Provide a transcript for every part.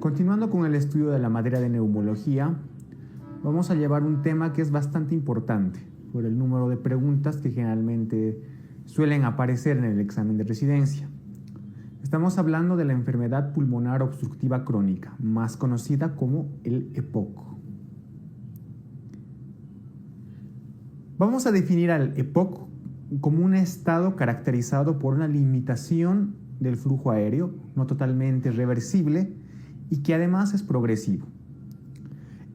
Continuando con el estudio de la materia de neumología, vamos a llevar un tema que es bastante importante por el número de preguntas que generalmente suelen aparecer en el examen de residencia. Estamos hablando de la enfermedad pulmonar obstructiva crónica, más conocida como el EPOC. Vamos a definir al EPOC como un estado caracterizado por una limitación del flujo aéreo, no totalmente reversible, y que además es progresivo.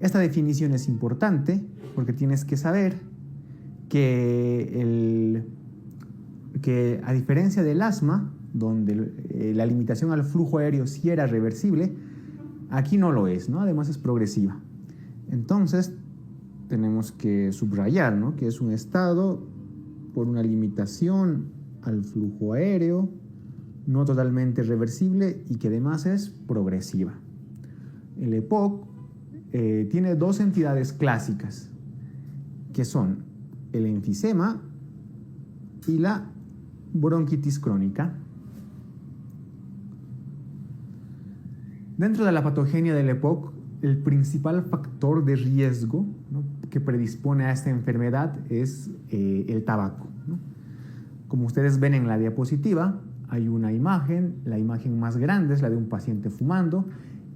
Esta definición es importante porque tienes que saber que a diferencia del asma, donde la limitación al flujo aéreo sí era reversible, aquí no lo es, ¿no? Además es progresiva. Entonces tenemos que subrayar, ¿no?, que es un estado por una limitación al flujo aéreo, no totalmente reversible y que además es progresiva. El EPOC tiene dos entidades clásicas, que son el enfisema y la bronquitis crónica. Dentro de la patogenia del EPOC, el principal factor de riesgo, ¿no?, que predispone a esta enfermedad es el tabaco, ¿no? Como ustedes ven en la diapositiva, hay una imagen, la imagen más grande es la de un paciente fumando,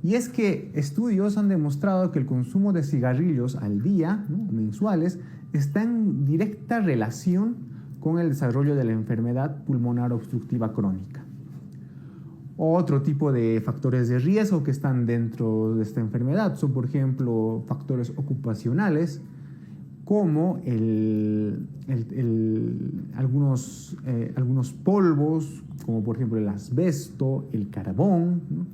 y es que estudios han demostrado que el consumo de cigarrillos al día, ¿no?, mensuales, está en directa relación con el desarrollo de la enfermedad pulmonar obstructiva crónica. Otro tipo de factores de riesgo que están dentro de esta enfermedad son, por ejemplo, factores ocupacionales, como algunos polvos, como por ejemplo el asbesto, el carbón, ¿no?,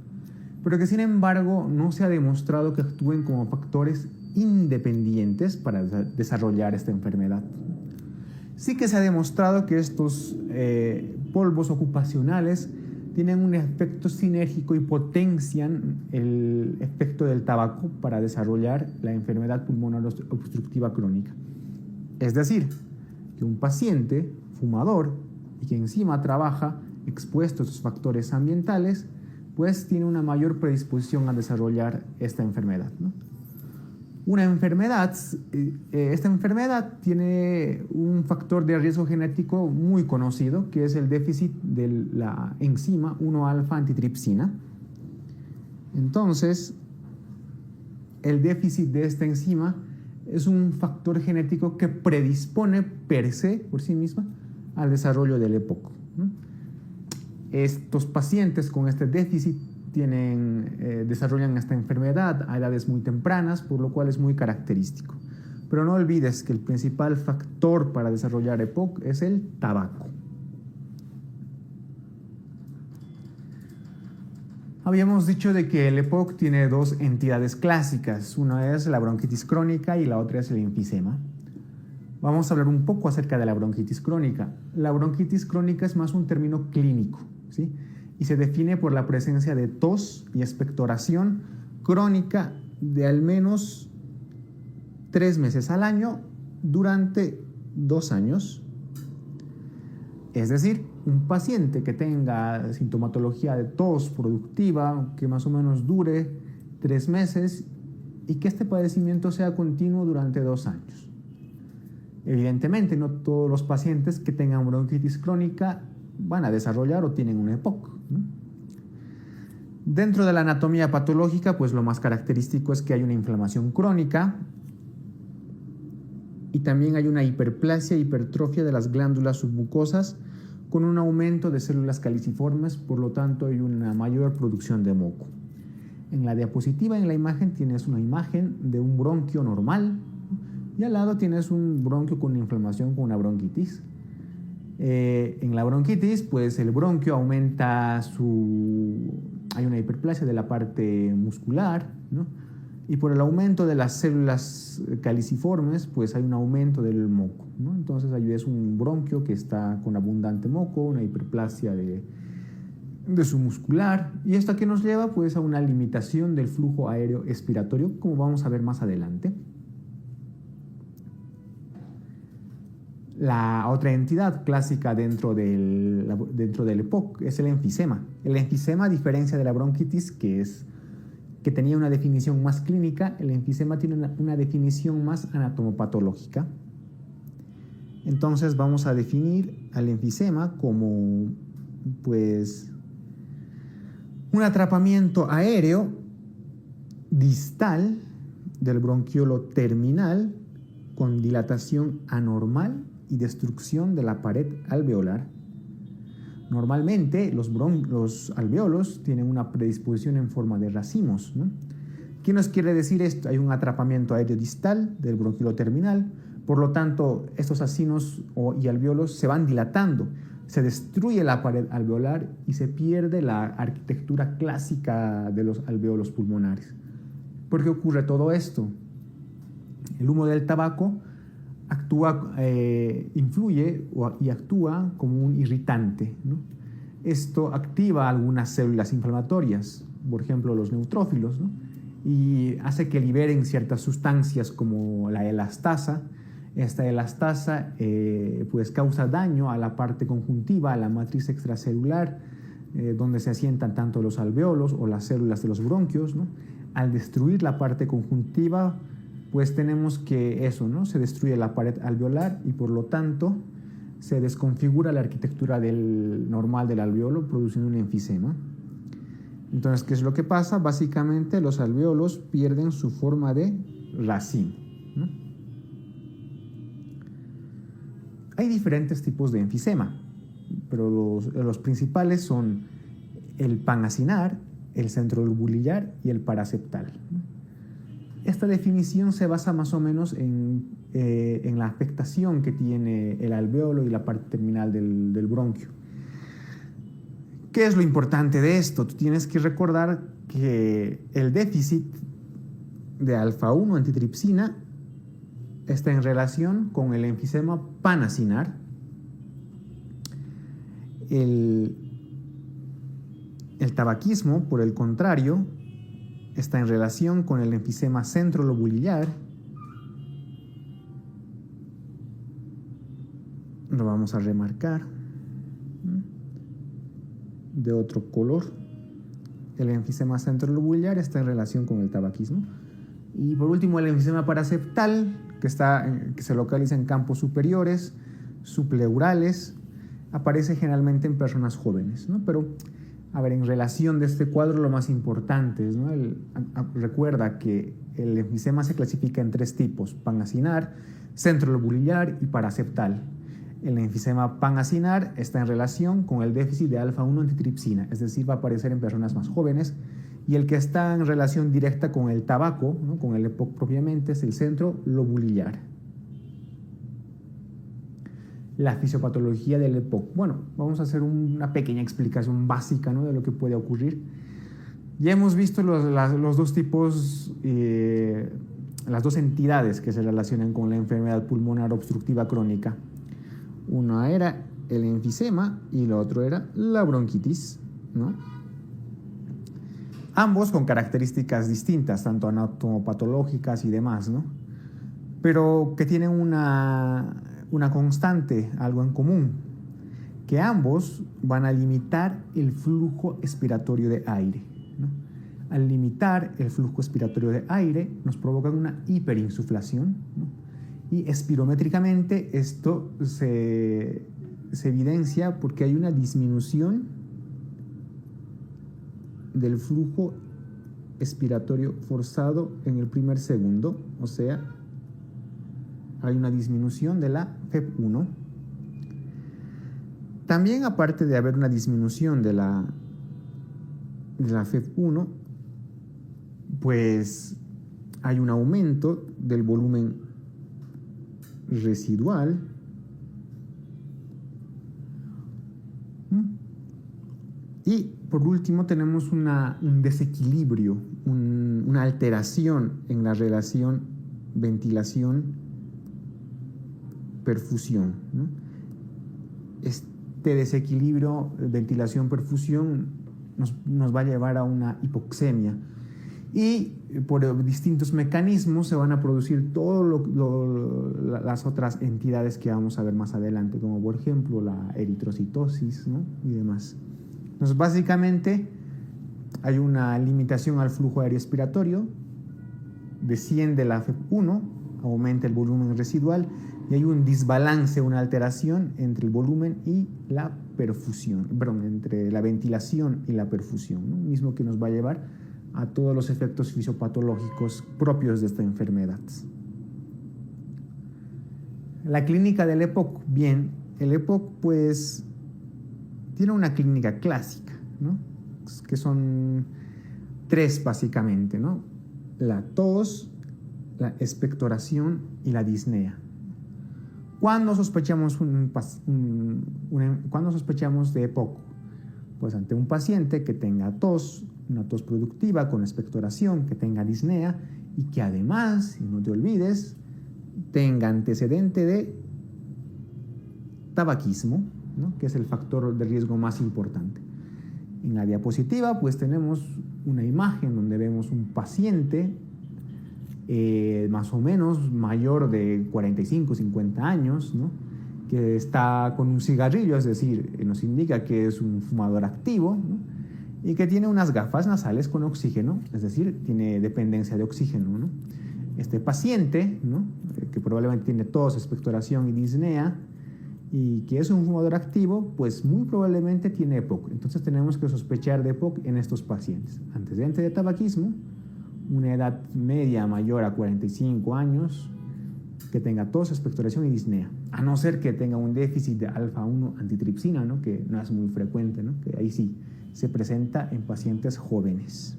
pero que sin embargo no se ha demostrado que actúen como factores independientes para desarrollar esta enfermedad. Sí que se ha demostrado que estos polvos ocupacionales tienen un efecto sinérgico y potencian el efecto del tabaco para desarrollar la enfermedad pulmonar obstructiva crónica. Es decir, que un paciente fumador y que encima trabaja expuesto a estos factores ambientales, pues tiene una mayor predisposición a desarrollar esta enfermedad, ¿no? Esta enfermedad tiene un factor de riesgo genético muy conocido, que es el déficit de la enzima 1-alfa-antitripsina. Entonces, el déficit de esta enzima es un factor genético que predispone per se, por sí misma, al desarrollo del EPOC, ¿no? Estos pacientes con este déficit desarrollan esta enfermedad a edades muy tempranas, por lo cual es muy característico. Pero no olvides que el principal factor para desarrollar EPOC es el tabaco. Habíamos dicho de que el EPOC tiene dos entidades clásicas, una es la bronquitis crónica y la otra es el enfisema. Vamos a hablar un poco acerca de la bronquitis crónica. La bronquitis crónica es más un término clínico, ¿sí?, y se define por la presencia de tos y expectoración crónica de al menos 3 meses al año durante 2 años. Es decir, un paciente que tenga sintomatología de tos productiva, que más o menos dure 3 meses y que este padecimiento sea continuo durante 2 años. Evidentemente, no todos los pacientes que tengan bronquitis crónica van a desarrollar o tienen un EPOC, ¿no? Dentro de la anatomía patológica, pues lo más característico es que hay una inflamación crónica y también hay una hiperplasia e hipertrofia de las glándulas submucosas con un aumento de células caliciformes, por lo tanto hay una mayor producción de moco. En la diapositiva, en la imagen, tienes una imagen de un bronquio normal y al lado tienes un bronquio con inflamación, con una bronquitis. En la bronquitis, pues el bronquio aumenta hay una hiperplasia de la parte muscular, ¿no?, y por el aumento de las células caliciformes, pues hay un aumento del moco, ¿no? Entonces ahí es un bronquio que está con abundante moco, una hiperplasia de su muscular, y esto que nos lleva pues a una limitación del flujo aéreo expiratorio, como vamos a ver más adelante. La otra entidad clásica dentro del EPOC es el enfisema. El enfisema, a diferencia de la bronquitis, que es que tenía una definición más clínica, el enfisema tiene una definición más anatomopatológica. Entonces vamos a definir al enfisema como pues un atrapamiento aéreo distal del bronquiolo terminal con dilatación anormal y destrucción de la pared alveolar. Normalmente los alveolos tienen una predisposición en forma de racimos, ¿no? ¿Qué nos quiere decir esto? Hay un atrapamiento aéreo distal del bronquiolo terminal, por lo tanto estos acinos y alveolos se van dilatando, se destruye la pared alveolar y se pierde la arquitectura clásica de los alveolos pulmonares. ¿Por qué ocurre todo esto? El humo del tabaco influye y actúa como un irritante, ¿no? Esto activa algunas células inflamatorias, por ejemplo los neutrófilos, ¿no? Y hace que liberen ciertas sustancias como la elastasa. Esta elastasa pues causa daño a la parte conjuntiva, a la matriz extracelular, donde se asientan tanto los alveolos o las células de los bronquios, ¿no? Al destruir la parte conjuntiva, pues tenemos que eso, ¿no? Se destruye la pared alveolar y por lo tanto se desconfigura la arquitectura normal del alveolo, produciendo un enfisema. Entonces, ¿qué es lo que pasa? Básicamente los alveolos pierden su forma de racimo, ¿no? Hay diferentes tipos de enfisema, pero los principales son el panacinar, el centrolobulillar y el paraseptal, ¿no? Esta definición se basa más o menos en la afectación que tiene el alveolo y la parte terminal del bronquio. ¿Qué es lo importante de esto? Tú tienes que recordar que el déficit de alfa-1 antitripsina está en relación con el enfisema panacinar. El tabaquismo, por el contrario, está en relación con el enfisema centrolobulillar. Lo vamos a remarcar de otro color. El enfisema centrolobulillar está en relación con el tabaquismo. Y por último, el enfisema paraseptal, que se localiza en campos superiores, subpleurales, aparece generalmente en personas jóvenes, ¿no? Pero a ver, en relación de este cuadro, lo más importante es, ¿no? Recuerda que el enfisema se clasifica en 3 tipos: panacinar, centrolobulillar y paraseptal. El enfisema panacinar está en relación con el déficit de alfa-1 antitripsina, es decir, va a aparecer en personas más jóvenes, y el que está en relación directa con el tabaco, ¿no? Con el EPOC propiamente, es el centrolobulillar. La fisiopatología del EPOC. Bueno, vamos a hacer una pequeña explicación básica, ¿no? De lo que puede ocurrir. Ya hemos visto los dos tipos, las dos entidades que se relacionan con la enfermedad pulmonar obstructiva crónica. Una era el enfisema y la otra era la bronquitis, ¿no? Ambos con características distintas, tanto anatomopatológicas y demás, ¿no? Pero que tienen una constante, algo en común, que ambos van a limitar el flujo expiratorio de aire, ¿no? Al limitar el flujo expiratorio de aire nos provocan una hiperinsuflación, ¿no? Y espirométricamente esto se evidencia porque hay una disminución del flujo expiratorio forzado en el primer segundo, o sea, hay una disminución de la FEP1. También, aparte de haber una disminución de la FEP1, pues hay un aumento del volumen residual y por último tenemos un desequilibrio, una alteración en la relación ventilación-perfusión, ¿no? Este desequilibrio ventilación-perfusión nos va a llevar a una hipoxemia y por distintos mecanismos se van a producir todas las otras entidades que vamos a ver más adelante, como por ejemplo la eritrocitosis, ¿no? Y demás. Entonces, básicamente, Hay una limitación al flujo aéreo respiratorio, desciende la FEP1, aumenta el volumen residual y hay un desbalance, una alteración entre el volumen y la perfusión, perdón, entre la ventilación y la perfusión, ¿no? Mismo que nos va a llevar a todos los efectos fisiopatológicos propios de esta enfermedad. La clínica del EPOC, bien, el EPOC pues tiene una clínica clásica, ¿no? Que son tres básicamente, ¿no? La tos, la expectoración y la disnea. ¿Cuándo sospechamos, ¿cuándo sospechamos de EPOC? Pues ante un paciente que tenga tos, una tos productiva con expectoración, que tenga disnea y que además, y no te olvides, tenga antecedente de tabaquismo, ¿no? Que es el factor de riesgo más importante. En la diapositiva pues tenemos una imagen donde vemos un paciente más o menos mayor de 45, 50 años, ¿no? Que está con un cigarrillo, es decir, nos indica que es un fumador activo, ¿no? Y que tiene unas gafas nasales con oxígeno, es decir, tiene dependencia de oxígeno, ¿no? Este paciente, ¿no? Que probablemente tiene tos, expectoración y disnea, y que es un fumador activo, pues muy probablemente tiene EPOC. Entonces tenemos que sospechar de EPOC en estos pacientes. Antecedente de tabaquismo, una edad media mayor a 45 años, que tenga tos, expectoración y disnea, a no ser que tenga un déficit de alfa-1 antitripsina, ¿no? Que no es muy frecuente, ¿no? Que ahí sí se presenta en pacientes jóvenes.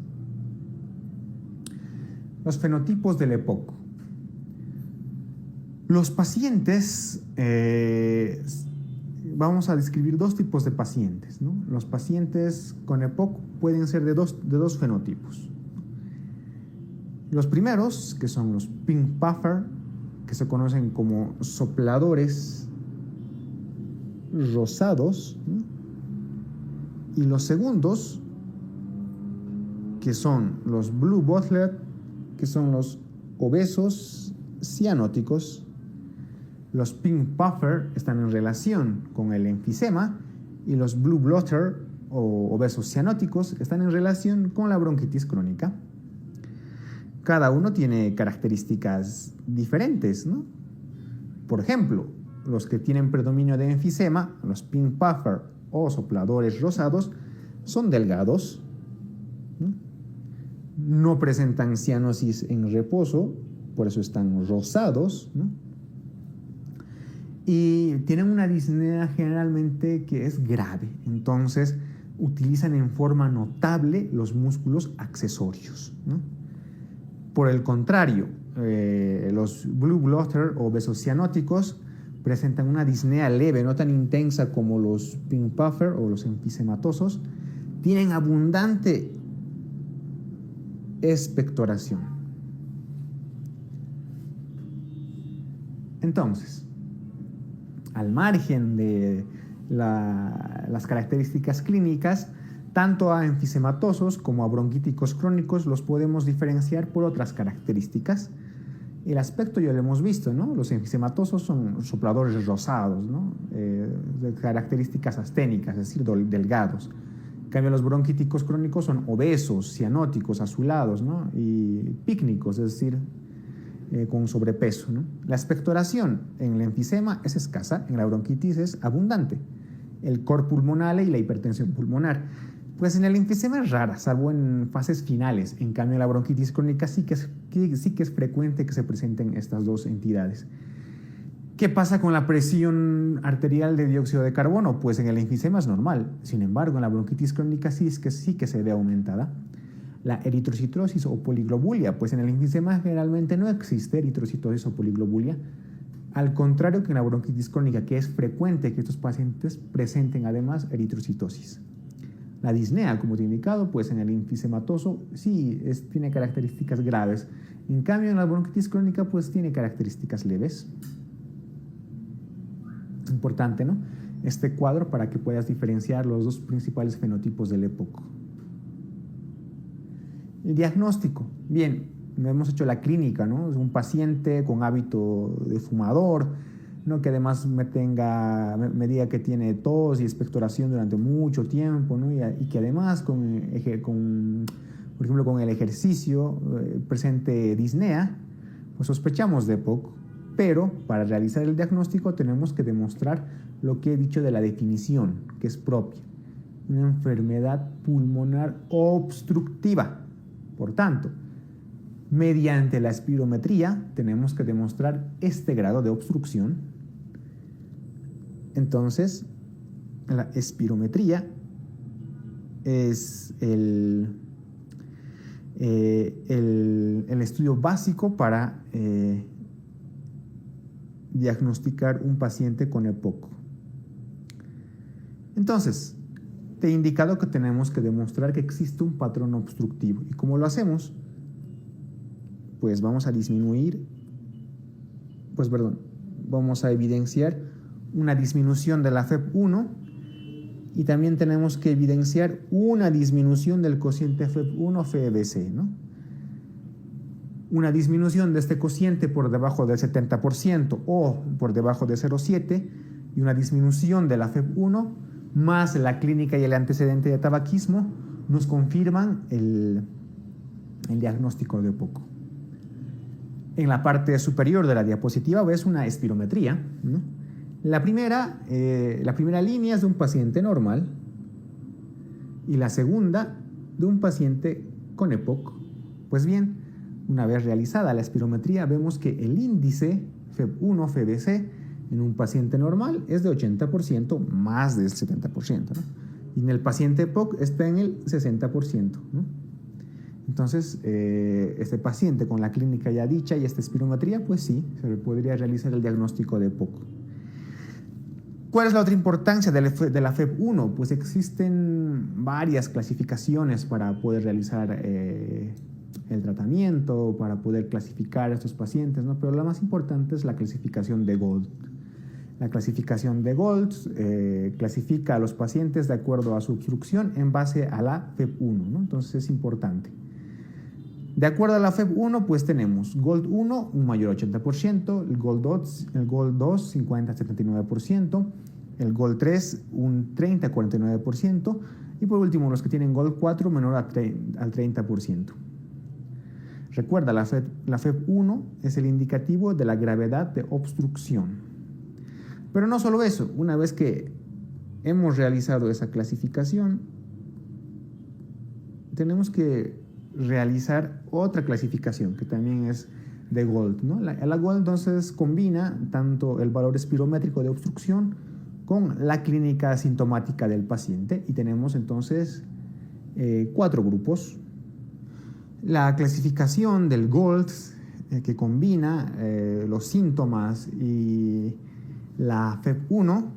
Los fenotipos del EPOC. Los pacientes, vamos a describir dos tipos de pacientes, ¿no? Los pacientes con EPOC pueden ser de dos fenotipos. Los primeros, que son los pink puffer, que se conocen como sopladores rosados, ¿no? Y los segundos, que son los blue bottle, que son los obesos cianóticos. Los pink puffer están en relación con el enfisema y los blue blotter o obesos cianóticos están en relación con la bronquitis crónica. Cada uno tiene características diferentes, ¿no? Por ejemplo, los que tienen predominio de enfisema, los pink puffer o sopladores rosados, son delgados, ¿no? No presentan cianosis en reposo, por eso están rosados, ¿no? Y tienen una disnea generalmente que es grave, entonces utilizan en forma notable los músculos accesorios, ¿no? Por el contrario, los blue blotter o besocianóticos presentan una disnea leve, no tan intensa como los pink puffer o los enfisematosos, tienen abundante expectoración. Entonces, al margen de las características clínicas, tanto a enfisematosos como a bronquíticos crónicos los podemos diferenciar por otras características. El aspecto ya lo hemos visto, ¿no? Los enfisematosos son sopladores rosados, ¿no? De características asténicas, es decir, delgados. En cambio, los bronquíticos crónicos son obesos, cianóticos, azulados, ¿no? Y pícnicos, es decir, con sobrepeso, ¿no? La expectoración en el enfisema es escasa, en la bronquitis es abundante. El cor pulmonale y la hipertensión pulmonar. Pues en el enfisema es rara, salvo en fases finales. En cambio, en la bronquitis crónica sí que es frecuente que se presenten estas dos entidades. ¿Qué pasa con la presión arterial de dióxido de carbono? Pues en el enfisema es normal. Sin embargo, en la bronquitis crónica sí que se ve aumentada. La eritrocitosis o poliglobulia, pues en el enfisema generalmente no existe eritrocitosis o poliglobulia. Al contrario que en la bronquitis crónica, que es frecuente que estos pacientes presenten además eritrocitosis. La disnea, como te he indicado, pues en el enfisematoso sí tiene características graves. En cambio, en la bronquitis crónica, pues tiene características leves. Importante, ¿no? Este cuadro para que puedas diferenciar los dos principales fenotipos del EPOC. El diagnóstico. Bien, hemos hecho la clínica, ¿no? Es un paciente con hábito de fumador, no que además me diga que tiene tos y expectoración durante mucho tiempo, ¿no? Y que además por ejemplo, con el ejercicio presente disnea, pues sospechamos de EPOC, pero para realizar el diagnóstico tenemos que demostrar lo que he dicho de la definición, que es propia, una enfermedad pulmonar obstructiva. Por tanto, mediante la espirometría tenemos que demostrar este grado de obstrucción. Entonces, la espirometría es el estudio básico para diagnosticar un paciente con EPOC. Entonces, te he indicado que tenemos que demostrar que existe un patrón obstructivo. ¿Y cómo lo hacemos? Pues vamos a evidenciar una disminución de la FEV1 y también tenemos que evidenciar una disminución del cociente FEV1-FEBC, ¿no? Una disminución de este cociente por debajo del 70% o por debajo de 0,7 y una disminución de la FEV1 más la clínica y el antecedente de tabaquismo nos confirman el diagnóstico de EPOC. En la parte superior de la diapositiva ves una espirometría, ¿no? La primera línea es de un paciente normal y la segunda de un paciente con EPOC. Pues bien, una vez realizada la espirometría, vemos que el índice FEV1-FEBC en un paciente normal es de 80%, más del 70%, ¿no? Y en el paciente EPOC está en el 60%, ¿no? Entonces, este paciente con la clínica ya dicha y esta espirometría, pues sí, se le podría realizar el diagnóstico de EPOC. ¿Cuál es la otra importancia de la FEV1? Pues existen varias clasificaciones para poder realizar el tratamiento, para poder clasificar a estos pacientes, ¿no? Pero la más importante es la clasificación de Gold. La clasificación de Gold clasifica a los pacientes de acuerdo a su obstrucción en base a la FEV1, ¿no? Entonces es importante. De acuerdo a la FEV1, pues tenemos Gold 1, un mayor 80%, el Gold 2 50-79%, el Gold 3, un 30-49%, y por último, los que tienen Gold 4, menor al 30%. Recuerda, la FEV1 es el indicativo de la gravedad de obstrucción. Pero no solo eso, una vez que hemos realizado esa clasificación, tenemos que realizar otra clasificación que también es de Gold, ¿no? La Gold entonces combina tanto el valor espirométrico de obstrucción con la clínica sintomática del paciente y tenemos entonces 4 grupos. La clasificación del Gold que combina los síntomas y la FEV1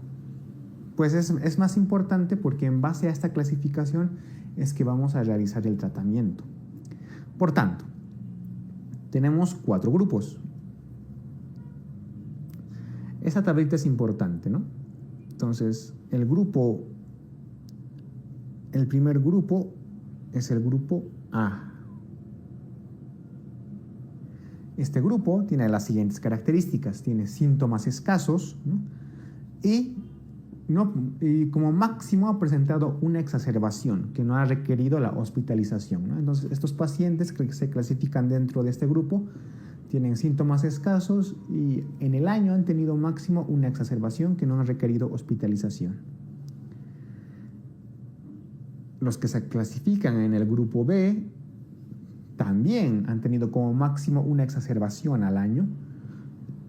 pues es más importante porque en base a esta clasificación es que vamos a realizar el tratamiento. Por tanto, tenemos 4 grupos. Esta tablita es importante, ¿no? Entonces, el primer grupo es el grupo A. Este grupo tiene las siguientes características. Tiene síntomas escasos, ¿no? Y como máximo ha presentado una exacerbación que no ha requerido la hospitalización, ¿no? Entonces, estos pacientes que se clasifican dentro de este grupo tienen síntomas escasos y en el año han tenido máximo una exacerbación que no ha requerido hospitalización. Los que se clasifican en el grupo B también han tenido como máximo una exacerbación al año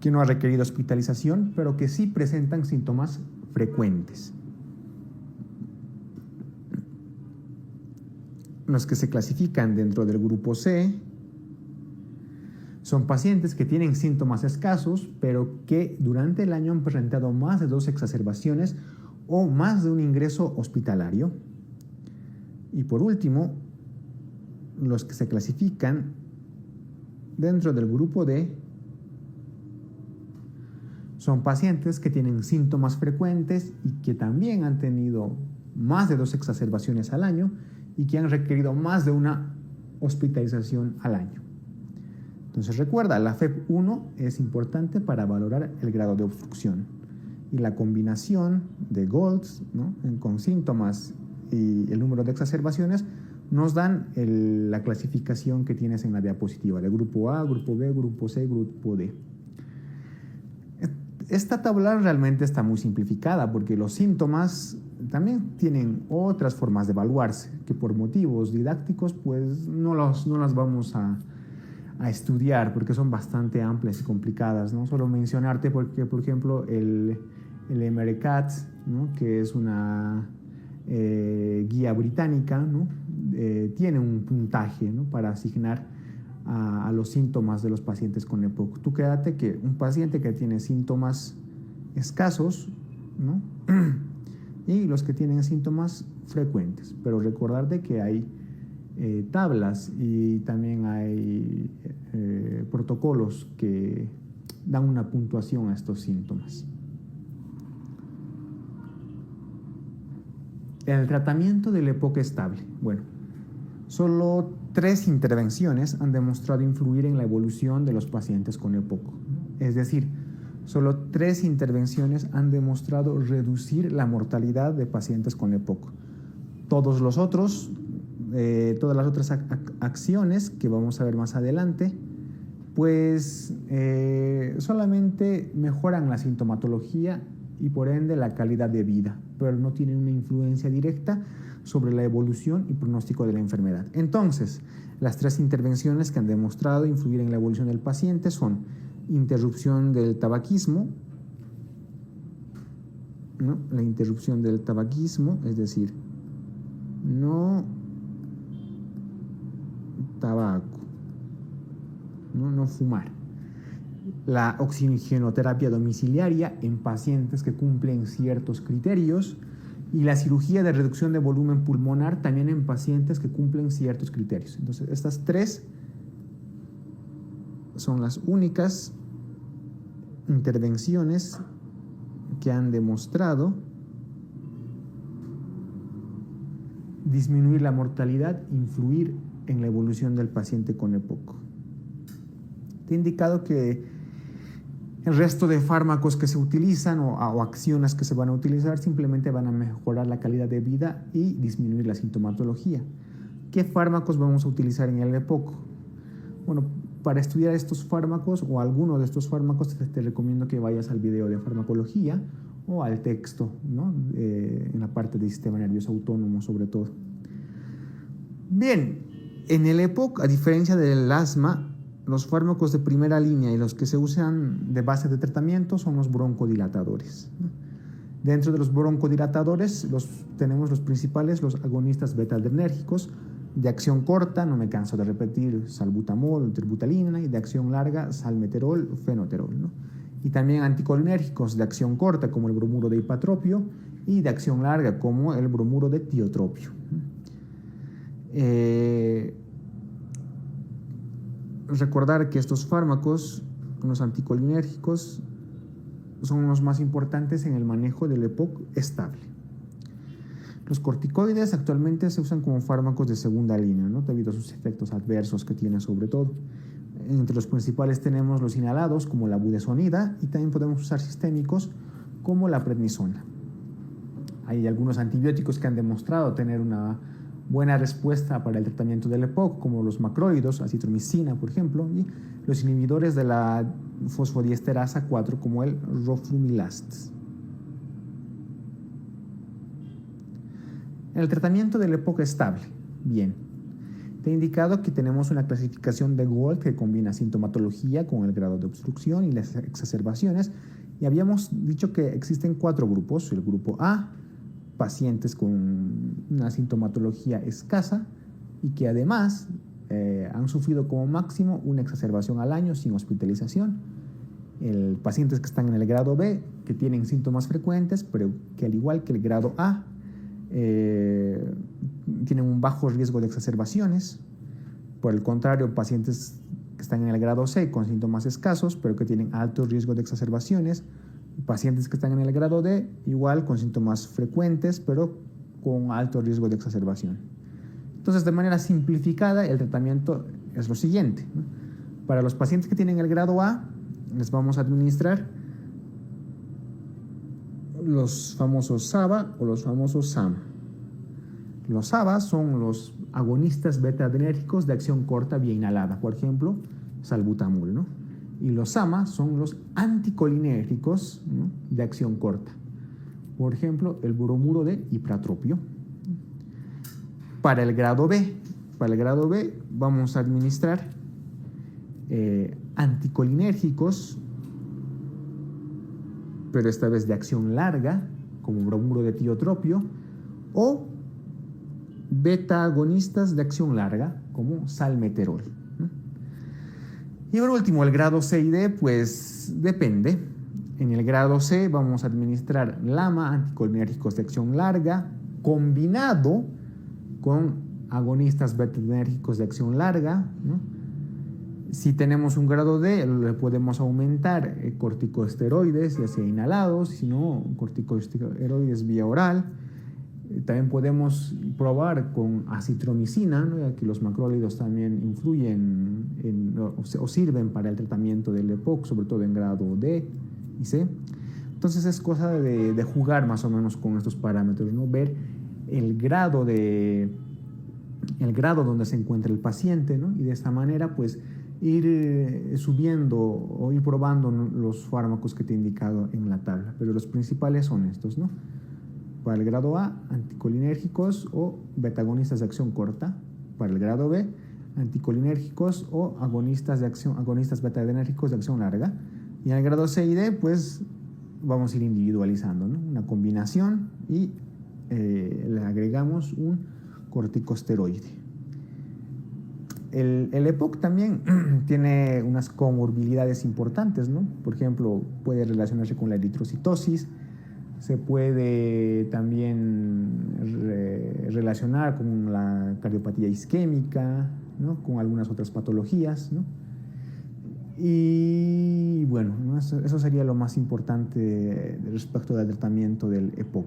que no ha requerido hospitalización, pero que sí presentan síntomas frecuentes. Los que se clasifican dentro del grupo C son pacientes que tienen síntomas escasos, pero que durante el año han presentado más de 2 exacerbaciones o más de un ingreso hospitalario. Y por último, los que se clasifican dentro del grupo D son pacientes que tienen síntomas frecuentes y que también han tenido más de 2 exacerbaciones al año y que han requerido más de una hospitalización al año. Entonces recuerda, la FEV1 es importante para valorar el grado de obstrucción. Y la combinación de GOLDS, ¿no?, con síntomas y el número de exacerbaciones nos dan la clasificación que tienes en la diapositiva de grupo A, grupo B, grupo C, grupo D. Esta tabla realmente está muy simplificada porque los síntomas también tienen otras formas de evaluarse que por motivos didácticos pues no las vamos a estudiar porque son bastante amplias y complicadas, ¿no? Solo mencionarte porque, por ejemplo, el MRCAT, ¿no?, que es una guía británica, ¿no?, tiene un puntaje, ¿no?, para asignar a los síntomas de los pacientes con EPOC. Tú quédate que un paciente que tiene síntomas escasos, ¿no?, y los que tienen síntomas frecuentes, pero recordar de que hay tablas y también hay protocolos que dan una puntuación a estos síntomas. El tratamiento del EPOC estable. Bueno, solo 3 intervenciones han demostrado influir en la evolución de los pacientes con EPOC. Es decir, solo 3 intervenciones han demostrado reducir la mortalidad de pacientes con EPOC. Todas las otras acciones que vamos a ver más adelante, pues solamente mejoran la sintomatología y por ende la calidad de vida, pero no tienen una influencia directa sobre la evolución y pronóstico de la enfermedad. Entonces, las 3 intervenciones que han demostrado influir en la evolución del paciente son interrupción del tabaquismo, ¿no?, la interrupción del tabaquismo, es decir, no tabaco, no fumar. La oxigenoterapia domiciliaria en pacientes que cumplen ciertos criterios y la cirugía de reducción de volumen pulmonar también en pacientes que cumplen ciertos criterios. Entonces, estas 3 son las únicas intervenciones que han demostrado disminuir la mortalidad, influir en la evolución del paciente con EPOC. Te he indicado que el resto de fármacos que se utilizan o acciones que se van a utilizar simplemente van a mejorar la calidad de vida y disminuir la sintomatología. ¿Qué fármacos vamos a utilizar en el EPOC? Bueno, para estudiar estos fármacos o alguno de estos fármacos te recomiendo que vayas al video de farmacología o al texto, ¿no?, en la parte del sistema nervioso autónomo sobre todo. Bien, en el EPOC, a diferencia del asma, los fármacos de primera línea y los que se usan de base de tratamiento son los broncodilatadores. Dentro de los broncodilatadores tenemos los principales, los agonistas beta-adrenérgicos, de acción corta, no me canso de repetir, salbutamol, terbutalina, y de acción larga, salmeterol, fenoterol, ¿no? Y también anticolinérgicos de acción corta, como el bromuro de ipatropio, y de acción larga, como el bromuro de tiotropio. Recordar que estos fármacos, los anticolinérgicos, son los más importantes en el manejo del EPOC estable. Los corticoides actualmente se usan como fármacos de segunda línea, ¿no?, debido a sus efectos adversos que tienen sobre todo. Entre los principales tenemos los inhalados, como la budesonida, y también podemos usar sistémicos, como la prednisona. Hay algunos antibióticos que han demostrado tener una buena respuesta para el tratamiento del EPOC, como los macrólidos, acitromicina, por ejemplo, y los inhibidores de la fosfodiesterasa 4, como el roflumilast. El tratamiento del EPOC estable. Bien, te he indicado que tenemos una clasificación de GOLD que combina sintomatología con el grado de obstrucción y las exacerbaciones, y habíamos dicho que existen 4 grupos. El grupo A, pacientes con una sintomatología escasa y que además han sufrido como máximo una exacerbación al año sin hospitalización. Pacientes que están en el grado B, que tienen síntomas frecuentes, pero que al igual que el grado A, tienen un bajo riesgo de exacerbaciones. Por el contrario, pacientes que están en el grado C con síntomas escasos, pero que tienen alto riesgo de exacerbaciones. Pacientes que están en el grado D, igual con síntomas frecuentes, pero con alto riesgo de exacerbación. Entonces, de manera simplificada, el tratamiento es lo siguiente, ¿no? Para los pacientes que tienen el grado A, les vamos a administrar los famosos SABA o los famosos SAMA. Los SABA son los agonistas beta-adrenérgicos de acción corta vía inhalada, por ejemplo, salbutamol, ¿no? Y los SAMA son los anticolinérgicos, ¿no?, de acción corta, por ejemplo, el bromuro de ipratropio. Para el grado B, vamos a administrar anticolinérgicos, pero esta vez de acción larga, como bromuro de tiotropio, o beta agonistas de acción larga, como salmeterol. Y por último, el grado C y D, pues depende. En el grado C vamos a administrar LAMA, anticolinérgicos de acción larga, combinado con agonistas beta-adrenérgicos de acción larga, ¿no? Si tenemos un grado D, le podemos aumentar corticosteroides, ya sea inhalados, si no, corticosteroides vía oral. También podemos probar con acitromicina, ¿no?, ya que los macrólidos también influyen o sirven para el tratamiento del EPOC, sobre todo en grado D y C. Entonces es cosa de jugar más o menos con estos parámetros, ¿no? Ver el grado donde se encuentra el paciente, ¿no? Y de esta manera, pues, ir subiendo o ir probando los fármacos que te he indicado en la tabla. Pero los principales son estos, ¿no? Para el grado A, anticolinérgicos o betagonistas de acción corta. Para el grado B, anticolinérgicos o agonistas beta-adrenérgicos de acción larga. Y en el grado C y D, pues vamos a ir individualizando, ¿no? Una combinación y le agregamos un corticosteroide. El EPOC también tiene unas comorbilidades importantes, ¿no? Por ejemplo, puede relacionarse con la eritrocitosis, se puede también relacionar con la cardiopatía isquémica, ¿no?, con algunas otras patologías, ¿no? Y bueno, ¿no?, eso sería lo más importante respecto del tratamiento del EPOC.